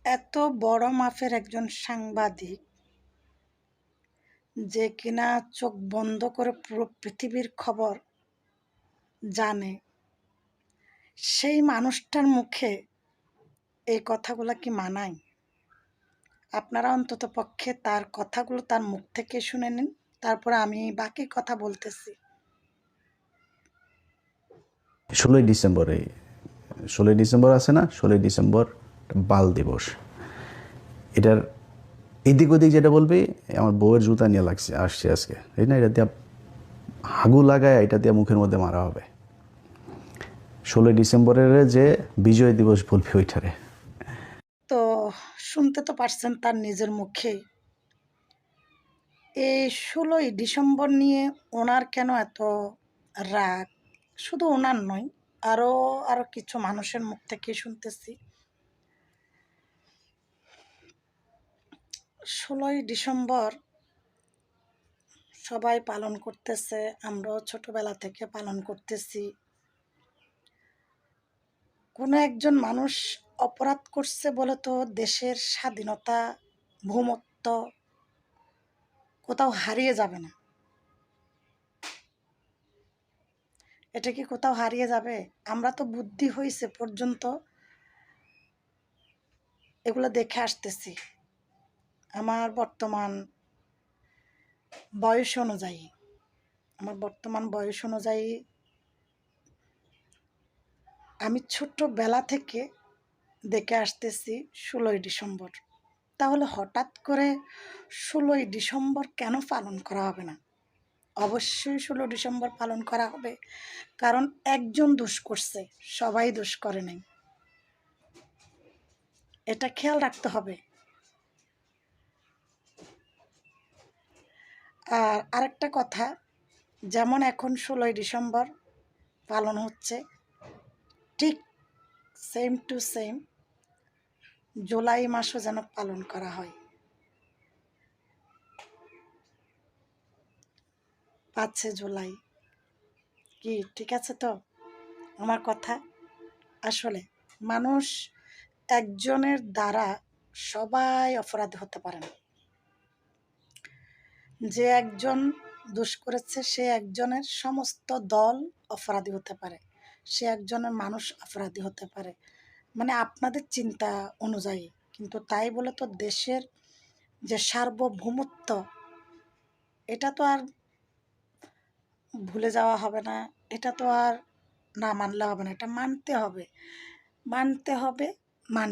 এত বড় মাপের একজন সাংবাদিক যে কিনা চোখ বন্ধ করে পুরো পৃথিবীর খবর জানে, সেই মানুষটার মুখে এই কথাগুলো কি মানায়? আপনারা অন্তত পক্ষে তার কথাগুলো তার মুখ থেকে শুনে নিন, তারপরে আমি বাকি কথা বলতেছি। 16ই ডিসেম্বর আছে না, 16ই ডিসেম্বর বাল দিবস। এটার এদিক ওদিক যেটা বলবি, আমার বউয়ের জুতা নিয়ে আসছে আজকে, এই না, এটা দিয়ে হাগু লাগায় এটা দিয়ে মুখের মধ্যে মারা হবে। 16ই ডিসেম্বরের যে বিজয় দিবস বলবি ওইটারে। তো শুনতে তো পারছেন তার নিজের মুখে। এই 16ই ডিসেম্বর নিয়ে ওনার কেন এত রাগ? শুধু ওনার নয়, আরো আরো কিছু মানুষের মুখ থেকে শুনতেছি 16ই ডিসেম্বর সবাই পালন করতেছে, আমরাও ছোটবেলা থেকে পালন করতেছি। কোনো একজন মানুষ অপরাধ করছে বলে তো দেশের স্বাধীনতা, ভূমত্ব কোথাও হারিয়ে যাবে না। এটা কি কোথাও হারিয়ে যাবে? আমরা তো বুদ্ধি হয়েছে পর্যন্ত এগুলো দেখে আসতেছি। আমার বর্তমান বয়স অনুযায়ী আমি ছোট্টবেলা থেকে দেখে আসতেছি 16ই ডিসেম্বর। তাহলে হঠাৎ করে 16ই ডিসেম্বর কেন পালন করা হবে না? অবশ্যই 16ই ডিসেম্বর পালন করা হবে, কারণ একজন দোষ করছে, সবাই দোষ করে নাই। এটা খেয়াল রাখতে হবে। আর আরেকটা কথা, যেমন এখন 16ই ডিসেম্বর পালন হচ্ছে, ঠিক সেম টু সেম জুলাই মাসও যেন পালন করা হয়। 5 জুলাই কি ঠিক আছে তো আমার কথা? আসলে মানুষ একজনের দ্বারা সবাই অপরাধী হতে পারে না। যে একজন দোষ করেছে সে একজনের সমস্ত দল অপরাধী হতে পারে, সে একজনের মানুষ অপরাধী হতে পারে, মানে আপনাদের চিন্তা অনুযায়ী। কিন্তু তাই বলে তো দেশের যে সার্বভৌমত্ব, এটা তো আর ভুলে যাওয়া হবে না, এটা তো আর না মানলে হবে না, এটা মানতে হবে, মানতে হবে, মানতে